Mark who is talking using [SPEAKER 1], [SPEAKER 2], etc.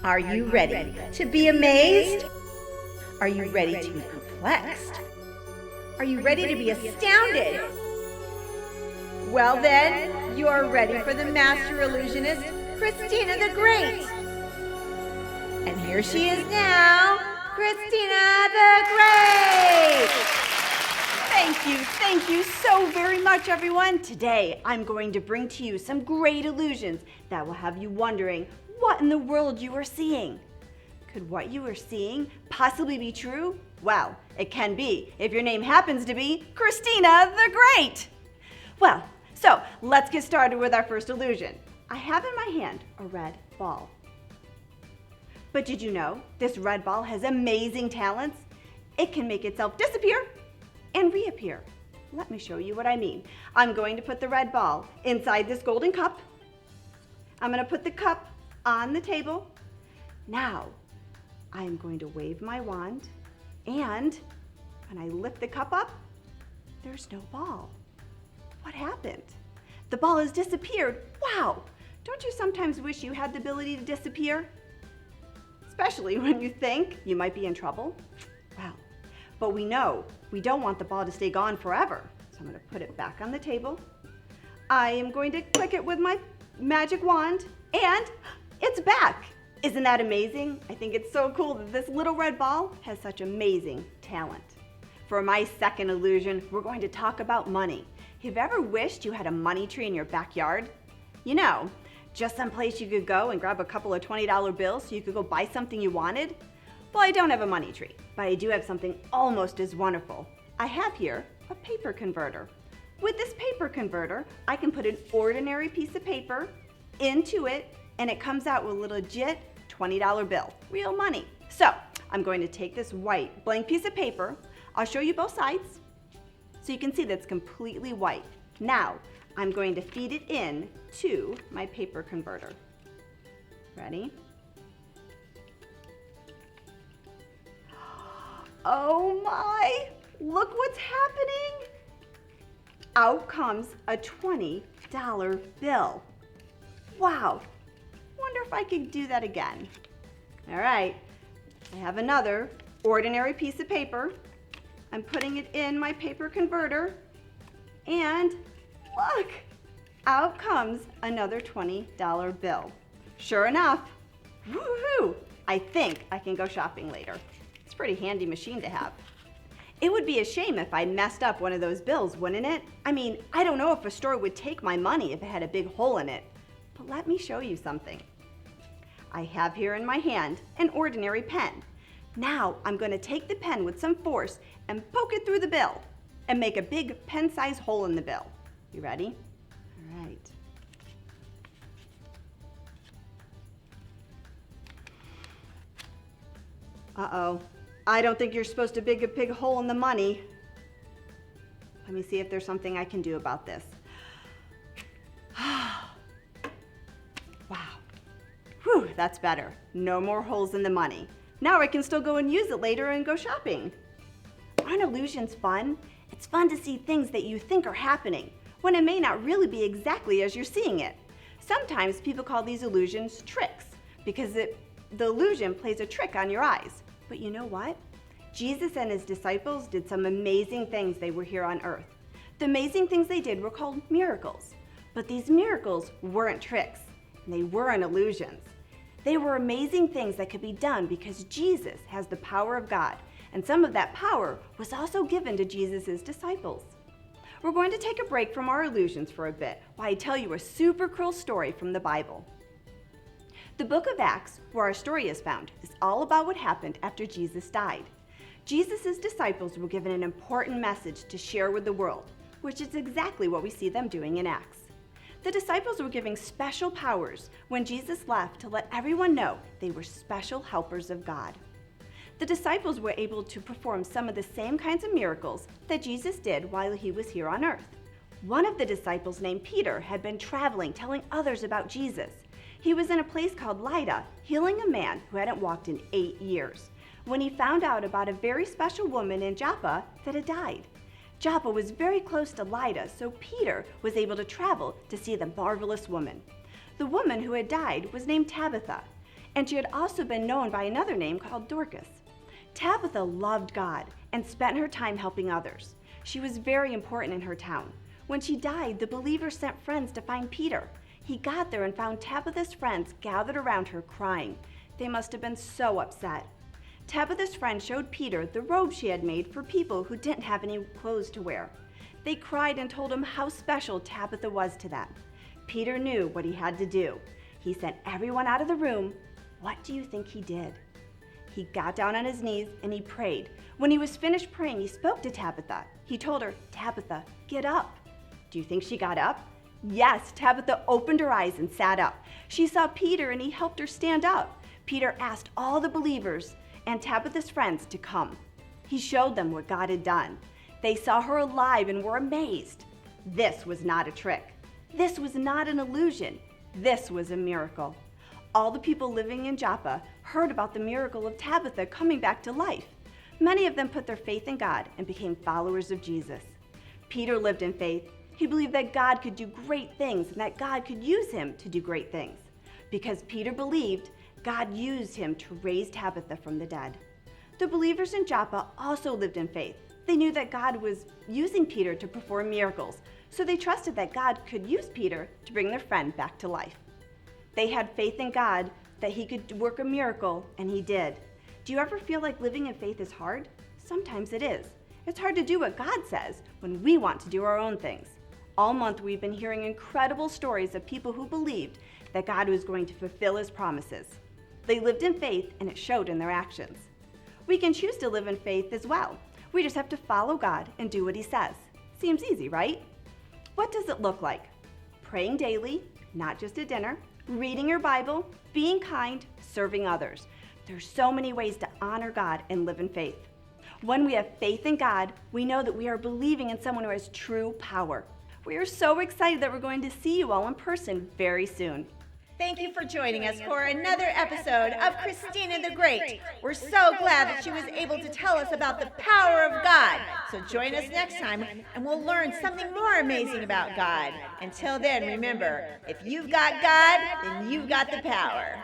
[SPEAKER 1] Are you ready to be amazed? Are you ready to be perplexed? Are you ready to be astounded? Well then, you're ready for the master illusionist, Christina the Great. And here she is now, Christina the Great. Thank you so very much, everyone. Today, I'm going to bring to you some great illusions that will have you wondering what in the world you are seeing. Could what you are seeing possibly be true? Well, it can be if your name happens to be Christina the Great. Well, so let's get started with our first illusion. I have in my hand a red ball. But did you know this red ball has amazing talents? It can make itself disappear and reappear. Let me show you what I mean. I'm going to put the red ball inside this golden cup. I'm going to put the cup on the table. Now, I am going to wave my wand, and when I lift the cup up, there's no ball. What happened? The ball has disappeared. Wow! Don't you sometimes wish you had the ability to disappear? Especially when you think you might be in trouble. Well, but we know we don't want the ball to stay gone forever. So I'm going to put it back on the table. I am going to click it with my magic wand, and it's back. Isn't that amazing? I think it's so cool that this little red ball has such amazing talent. For my second illusion, we're going to talk about money. Have you ever wished you had a money tree in your backyard? You know, just someplace you could go and grab a couple of $20 bills so you could go buy something you wanted? Well, I don't have a money tree, but I do have something almost as wonderful. I have here a paper converter. With this paper converter, I can put an ordinary piece of paper into it, and it comes out with a legit $20 bill, real money. So I'm going to take this white blank piece of paper. I'll show you both sides so you can see that's completely white. Now I'm going to feed it in to my paper converter. Ready? Oh my, look what's happening. Out comes a $20 bill. Wow, wonder if I could do that again. All right, I have another ordinary piece of paper. I'm putting it in my paper converter, and look, out comes another $20 bill. Sure enough, woohoo, I think I can go shopping later. It's a pretty handy machine to have. It would be a shame if I messed up one of those bills, wouldn't it? I mean, I don't know if a store would take my money if it had a big hole in it. But let me show you something. I have here in my hand an ordinary pen. Now I'm going to take the pen with some force and poke it through the bill and make a big pen-sized hole in the bill. You ready? All right. Uh-oh. I don't think you're supposed to dig a big hole in the money. Let me see if there's something I can do about this. Wow. Whew, that's better. No more holes in the money. Now I can still go and use it later and go shopping. Aren't illusions fun? It's fun to see things that you think are happening when it may not really be exactly as you're seeing it. Sometimes people call these illusions tricks because the illusion plays a trick on your eyes. But you know what? Jesus and his disciples did some amazing things they were here on earth. The amazing things they did were called miracles. But these miracles weren't tricks, and they weren't illusions. They were amazing things that could be done because Jesus has the power of God, and some of that power was also given to Jesus' disciples. We're going to take a break from our illusions for a bit while I tell you a super cool story from the Bible. The book of Acts, where our story is found, is all about what happened after Jesus died. Jesus' disciples were given an important message to share with the world, which is exactly what we see them doing in Acts. The disciples were given special powers when Jesus left to let everyone know they were special helpers of God. The disciples were able to perform some of the same kinds of miracles that Jesus did while he was here on earth. One of the disciples named Peter had been traveling telling others about Jesus. He was in a place called Lydda, healing a man who hadn't walked in 8 years, when he found out about a very special woman in Joppa that had died. Joppa was very close to Lydda, so Peter was able to travel to see the marvelous woman. The woman who had died was named Tabitha, and she had also been known by another name called Dorcas. Tabitha loved God and spent her time helping others. She was very important in her town. When she died, the believers sent friends to find Peter. He got there and found Tabitha's friends gathered around her crying. They must have been so upset. Tabitha's friend showed Peter the robe she had made for people who didn't have any clothes to wear. They cried and told him how special Tabitha was to them. Peter knew what he had to do. He sent everyone out of the room. What do you think he did? He got down on his knees and he prayed. When he was finished praying, he spoke to Tabitha. He told her, "Tabitha, get up." Do you think she got up? Yes, Tabitha opened her eyes and sat up. She saw Peter and he helped her stand up. Peter asked all the believers and Tabitha's friends to come. He showed them what God had done. They saw her alive and were amazed. This was not a trick. This was not an illusion. This was a miracle. All the people living in Joppa heard about the miracle of Tabitha coming back to life. Many of them put their faith in God and became followers of Jesus. Peter lived in faith. He believed that God could do great things and that God could use him to do great things. Because Peter believed, God used him to raise Tabitha from the dead. The believers in Joppa also lived in faith. They knew that God was using Peter to perform miracles, so they trusted that God could use Peter to bring their friend back to life. They had faith in God that he could work a miracle, and he did. Do you ever feel like living in faith is hard? Sometimes it is. It's hard to do what God says when we want to do our own things. All month we've been hearing incredible stories of people who believed that God was going to fulfill his promises. They lived in faith and it showed in their actions. We can choose to live in faith as well. We just have to follow God and do what he says. Seems easy, right? What does it look like? Praying daily, not just at dinner, reading your Bible, being kind, serving others. There's so many ways to honor God and live in faith. When we have faith in God, we know that we are believing in someone who has true power. We are so excited that we're going to see you all in person very soon.
[SPEAKER 2] Thank you for joining us for another episode of Christina the Great. We're so glad that she was able to tell us about the power of God. So join us next time and we'll learn something more amazing about God. Until then, remember, if you've got God, then you've got the power.